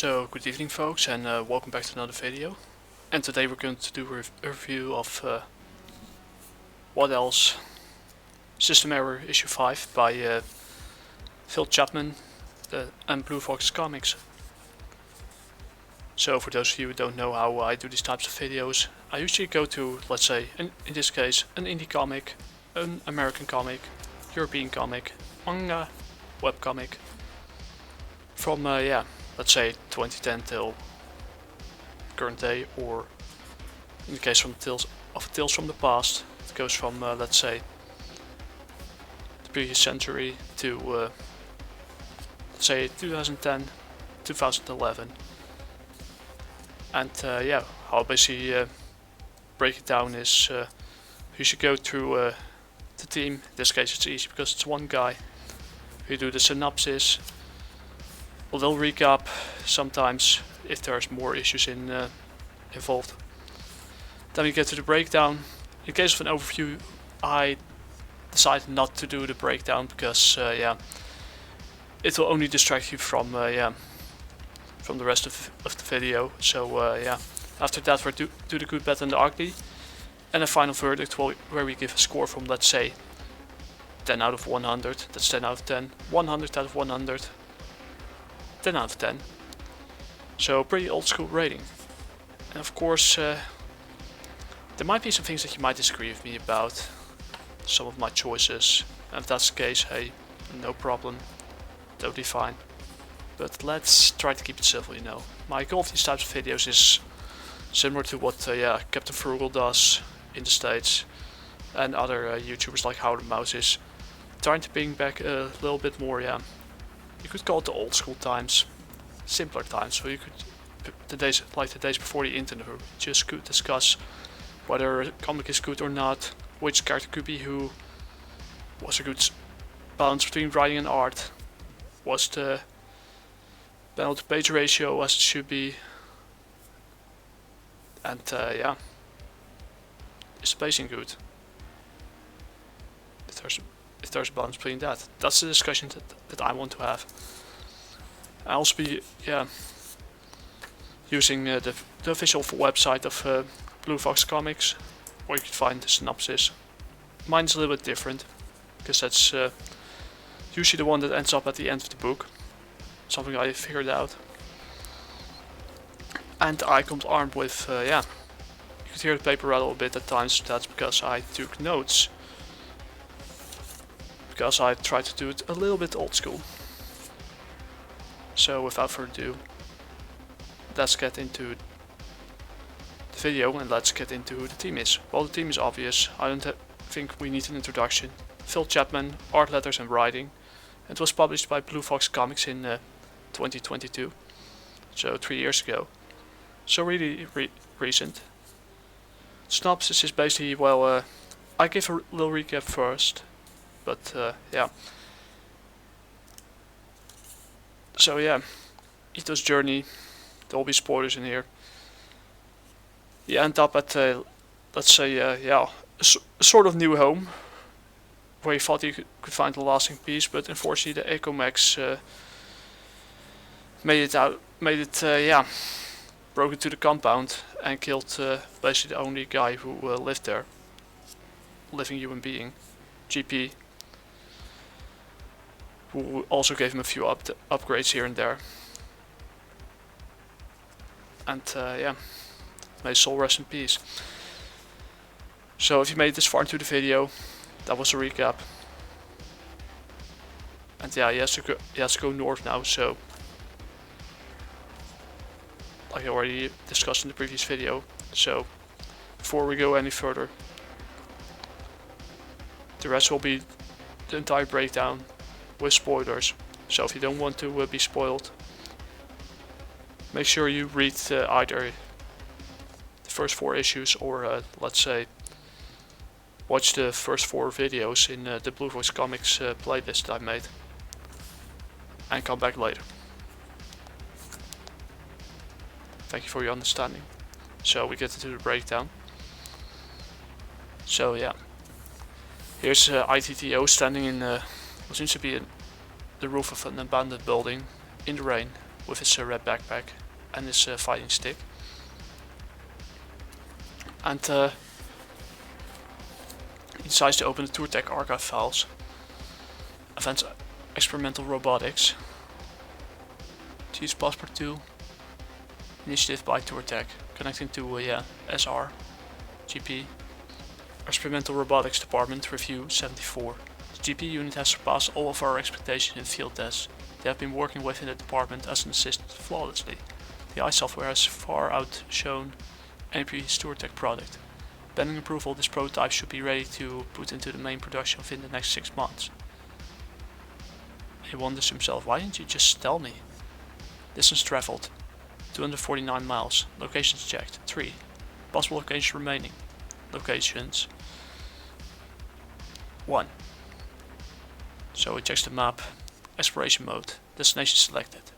So, good evening folks, and welcome back to another video. And today we're going to do a review of What Else? System Error Issue 5 by Phil Chapman and Globalcomix. So for those of you who don't know how I do these types of videos, I usually go to, let's say, in this case, an indie comic, an American comic, European comic, manga, webcomic, from let's say 2010 till current day, or in the case from Tales from the Past, it goes from let's say the previous century to let's say 2010, 2011, and how I basically break it down is you should go through the team. In this case it's easy because it's one guy. You do the synopsis, a little recap sometimes if there's more issues involved. Then we get to the breakdown. In case of an overview, I decided not to do the breakdown because it will only distract you from the rest of the video. So after that we do the good, bad and the ugly, and a final verdict where we give a score from, let's say, 10 out of 100, that's 10 out of 10, 100 out of 100, 10 out of 10. So pretty old school rating. And of course there might be some things that you might disagree with me about, some of my choices, and if that's the case, hey, no problem, totally fine. But let's try to keep it civil, you know. My goal of these types of videos is similar to what Captain Frugal does in the States, and other YouTubers like How the Mouse is, trying to bring back a little bit more, you could call it the old school times, simpler times, so you could, the days before the internet, where we just could discuss whether a comic is good or not, which character could be who, was a good balance between writing and art, was the panel to page ratio as it should be, and is the pacing good? If there's a balance between that. That's the discussion that I want to have. I'll also be using the official website of Globalcomix, where you can find the synopsis. Mine is a little bit different, because that's usually the one that ends up at the end of the book. Something I figured out. And I come armed with, you could hear the paper rattle a bit at times. That's because I took notes. Because I tried to do it a little bit old school. So without further ado, let's get into the video and let's get into who the team is. Well, the team is obvious. I don't think we need an introduction. Phil Chapman, art, letters and writing. It was published by Globalcomix in 2022, so 3 years ago. So really recent. Synopsis is basically, well, I give a little recap first. But so ITTO's journey, there will be spoilers in here. He ended up at let's say a sort of new home, where he thought he could find a lasting peace, but unfortunately the Ecomax broke into the compound and killed basically the only guy who lived there, living human being, GP, who also gave him a few upgrades here and there. And may his soul rest in peace. So if you made it this far into the video, that was a recap. And he has to go north now, so like I already discussed in the previous video. So before we go any further, the rest will be the entire breakdown with spoilers. So if you don't want to be spoiled, make sure you read either the first 4 issues or let's say watch the first 4 videos in the Globalcomix playlist I made, and come back later. Thank you for your understanding. So we get into the breakdown. So here's ITTO standing in what seems to be the roof of an abandoned building in the rain. with his red backpack and his fighting stick. And he decides to open the TourTech archive files. Advanced experimental robotics. To use passport 2. Initiative by TourTech. Connecting to SR. GP. Experimental robotics department review 74. The GP unit has surpassed all of our expectations in field tests. They have been working within the department as an assistant flawlessly. The AI software has far outshone any previous TourTech product. Pending approval, this prototype should be ready to put into the main production within the next 6 months. He wonders himself, why didn't you just tell me? Distance traveled, 249 miles. Locations checked, 3. Possible locations remaining. Locations, 1. So he checks the map. Exploration mode. Destination selected.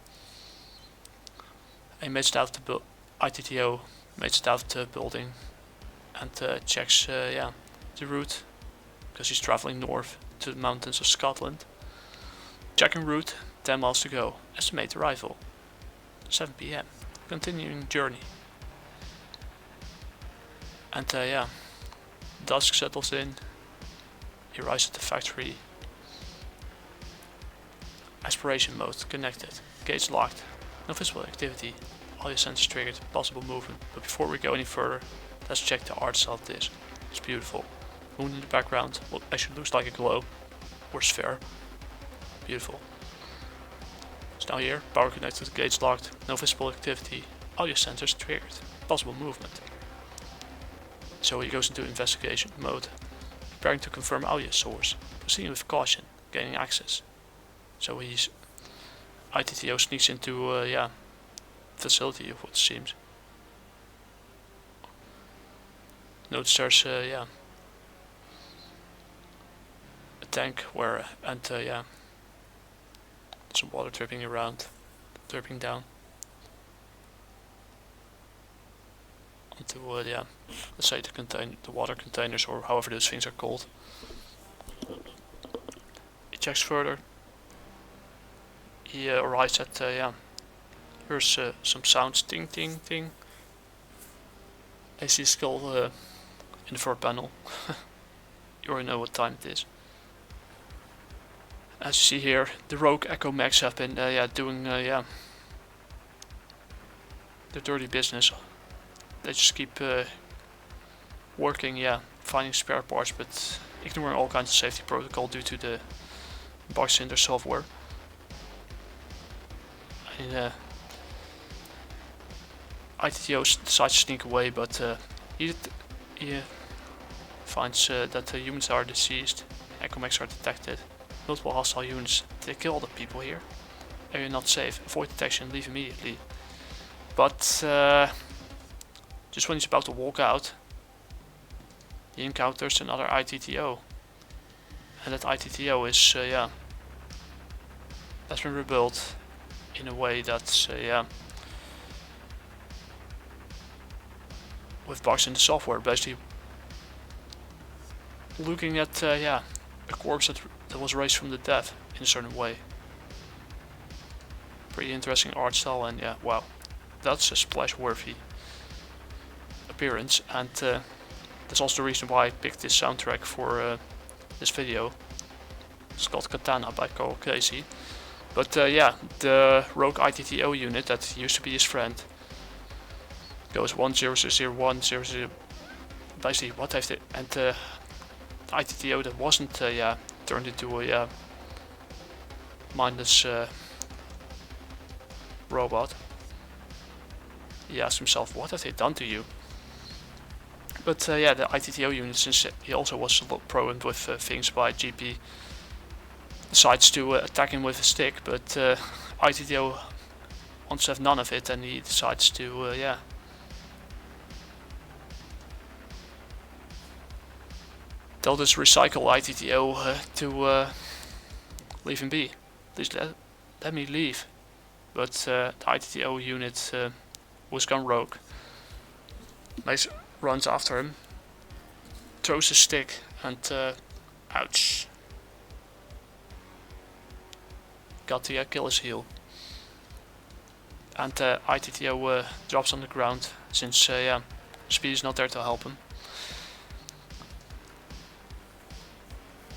He makes it out to ITTO, makes it out to the building, and checks the route, because he's traveling north to the mountains of Scotland. Checking route, 10 miles to go. Estimate arrival, 7 PM. Continuing journey. And dusk settles in. He arrives at the factory. Exploration mode connected. Gates locked. No visible activity. Audio sensors triggered. Possible movement. But before we go any further, let's check the art cell disc. It's beautiful. Moon in the background. What actually looks like a globe or sphere. Beautiful. It's now here. Power connected. Gates locked. No visible activity. Audio sensors triggered. Possible movement. So he goes into investigation mode. Preparing to confirm audio source. Proceeding with caution. Gaining access. So he's ITTO sneaks into facility of what seems. Notice there's a tank where some water dripping down onto let's say the water containers, or however those things are called. He checks further. He arrives at here's some sounds, ting ting ting. I see a skull in the front panel. You already know what time it is. As you see here, the rogue Echo Max have been doing their dirty business. They just keep working, finding spare parts, but ignoring all kinds of safety protocol due to the bugs in their software. And ITTO decides to sneak away, but he finds that the humans are deceased. Echo Max are detected. Multiple hostile units. They kill the people here. Area not safe. Avoid detection. Leave immediately. But just when he's about to walk out, he encounters another ITTO. And that ITTO is has been rebuilt in a way that's with bugs in the software, basically looking at a corpse that was raised from the dead in a certain way. Pretty interesting art style, and wow, that's a splash-worthy appearance, and that's also the reason why I picked this soundtrack for this video. It's called Katana by Carl Casey. But the rogue ITTO unit that used to be his friend goes 1001000. Basically, what have they? And the ITTO that wasn't turned into a mindless robot. He asks himself, what have they done to you? But the ITTO unit, since he also was a lot programmed with things by GP, decides to attack him with a stick, but ITTO wants to have none of it, and he decides to tell this recycle ITTO to leave him be. Please let me leave. But the ITTO unit was gone rogue. Mace runs after him, throws a stick, and ouch. Got the Achilles heel. and ITTO drops on the ground since speed is not there to help him.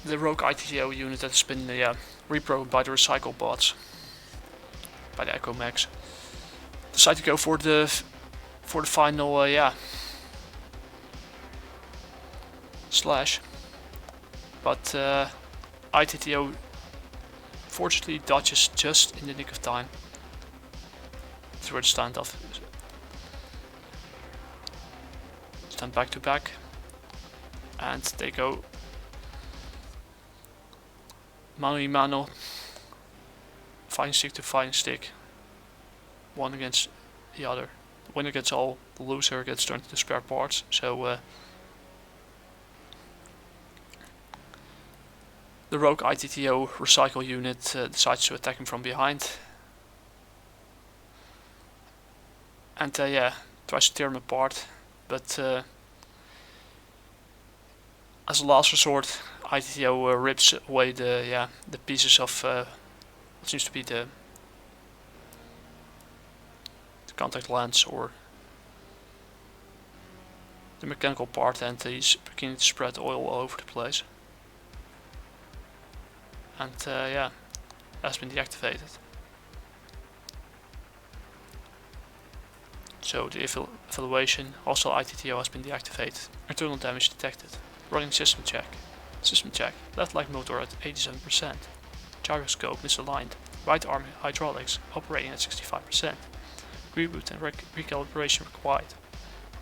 The rogue ITTO unit that has been reprogrammed by the recycle bots, by the Globalcomix, decide to go for the final slash, but ITTO fortunately dodges just in the nick of time through the standoff. Stand back to back, and they go mano a mano, fighting stick to fighting stick, one against the other. The winner gets all, the loser gets turned into spare parts. So the rogue ITTO recycle unit decides to attack him from behind, and tries to tear him apart, but as a last resort, ITTO rips away the pieces of what seems to be the contact lens or the mechanical part, and he's beginning to spread oil all over the place. And has been deactivated. So the evaluation, also ITTO has been deactivated. Internal damage detected. Running system check. System check. Left leg motor at 87%. Gyroscope misaligned. Right arm hydraulics operating at 65%. Reboot and recalibration required.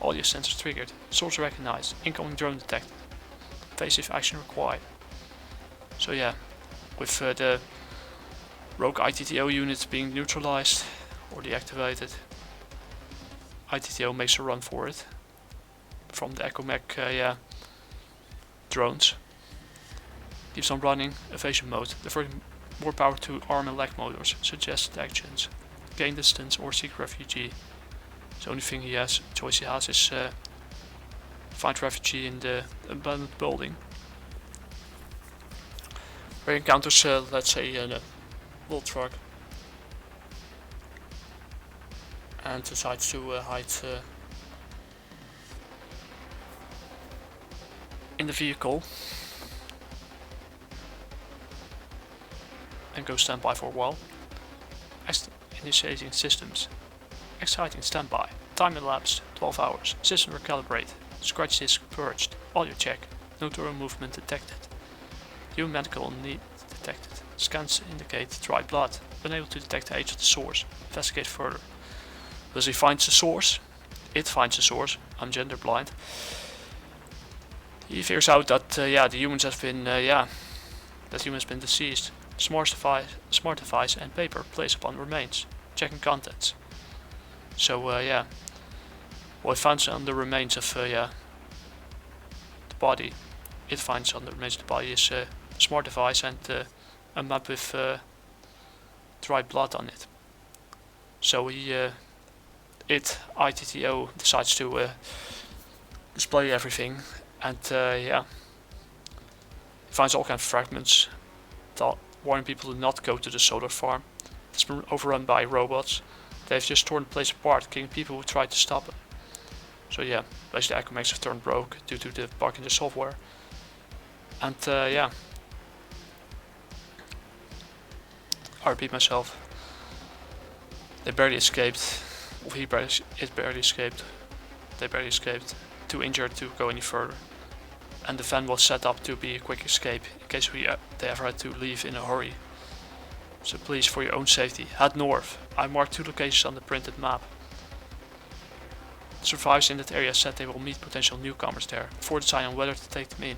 Audio sensors triggered. Source recognized. Incoming drone detected. Evasive action required. So with the rogue ITTO unit being neutralized or deactivated, ITTO makes a run for it from the Globalcomix drones. Keeps on running, evasion mode, diverting more power to arm and leg motors, suggested actions, gain distance or seek refugee. The only thing choice he has is find refugee in the abandoned building. Where he encounters, let's say, a bull truck, and decides to hide in the vehicle and go standby for a while. Initiating systems. Exciting standby. Time elapsed 12 hours. System recalibrate. Scratch disk purged. Audio check. No drone movement detected. Human medical need detected. Scans indicate dry blood. Unable to detect the age of the source. Investigate further. As he finds the source, it finds the source. I'm gender blind. He figures out that the humans have been that human has been deceased. Smart device and paper placed upon remains. Checking contents. So what it finds on the remains of the body, it finds on the remains of the body is a smart device and a map with dry blood on it. So ITTO decides to display everything, and he finds all kinds of fragments, warning people to not go to the solar farm. It's been overrun by robots. They've just torn the place apart, killing people who tried to stop it. So basically the Globalcomix have turned broke due to the bug in the software. And I repeat myself. They barely escaped. It barely escaped. They barely escaped. Too injured to go any further. And the van was set up to be a quick escape in case they ever had to leave in a hurry. So please, for your own safety, head north. I marked 2 locations on the printed map. The survivors in that area said they will meet potential newcomers there before deciding on whether to take them in.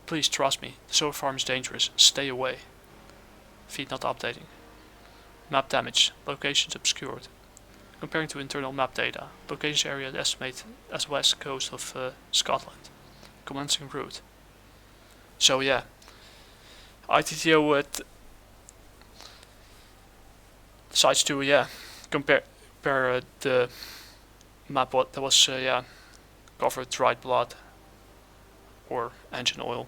Please trust me, the solar farm is dangerous. Stay away. Feed not updating. Map damage. Locations obscured. Comparing to internal map data, location area estimated as west coast of Scotland. Commencing route. So ITTO decides to compare the map that was covered dried blood or engine oil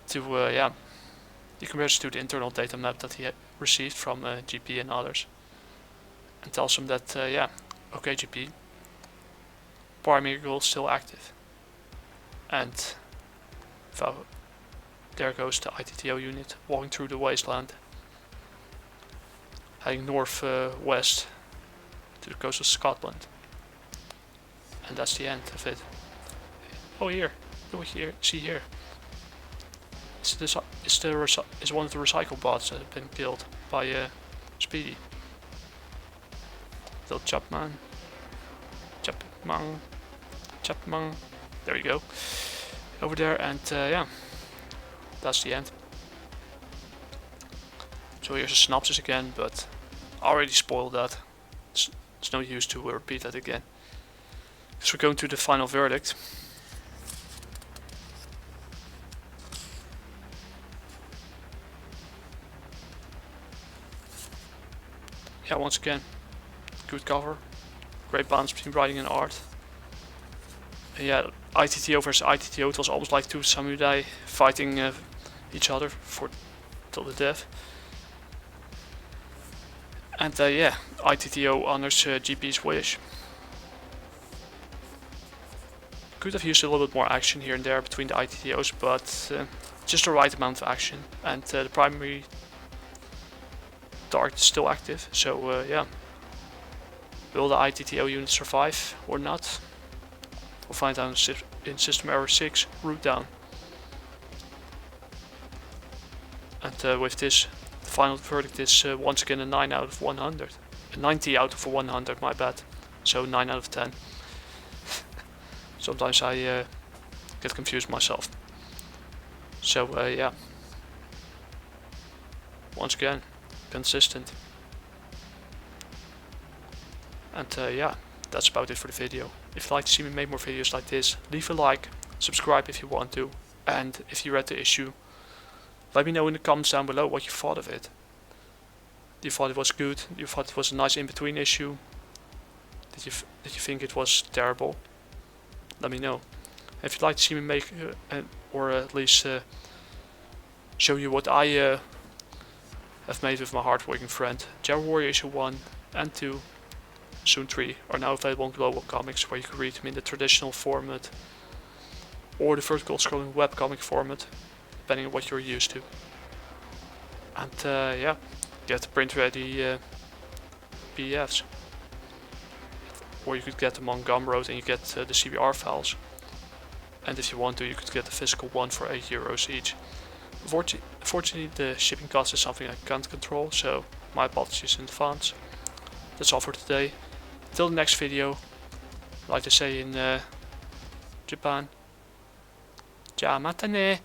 to he compares to the internal data map that received from GP and others, and tells them that yeah, okay GP, primary goal is still active. And there goes the ITTO unit walking through the wasteland, heading north-west to the coast of Scotland. And that's the end of it. Oh, here, look here, see here. It's one of the recycle bots that have been killed by Speedy. Phil Chapman. Chapman. There you go. Over there, and yeah, that's the end. So here's a synopsis again, but I already spoiled that. It's no use to repeat that again. So we're going to the final verdict. Yeah, once again, good cover, great balance between writing and art. And yeah, ITTO versus ITTO, it was almost like two samurai fighting each other till the death. And yeah, ITTO honors GP's wish. Could have used a little bit more action here and there between the ITTOs, but just the right amount of action. And the primary target is still active, so yeah. Will the ITTO unit survive or not? We'll find out in system error 6, root down. And with this, the final verdict is once again a 9 out of 100. A 90 out of 100, my bad. So 9 out of 10. Sometimes I get confused myself. So yeah. Once again, consistent. And yeah, that's about it for the video. If you'd like to see me make more videos like this, leave a like, subscribe if you want to, and if you read the issue, let me know in the comments down below what you thought of it. You thought it was good? You thought it was a nice in-between issue? Did you think it was terrible? Let me know. If you'd like to see me make, or at least show you what I have made with my hardworking friend, Jaguar issue 1 and 2, soon 3, are now available on Globalcomix, where you can read them in the traditional format or the vertical scrolling webcomic format, depending on what you're used to. And yeah, get the print ready PDFs. Or you could get them on Gumroad and you get the CBR files. And if you want to, you could get the physical one for €8 each. Unfortunately, the shipping cost is something I can't control, so my apologies in advance. That's all for today. Till the next video, like they say in Japan, ja matane.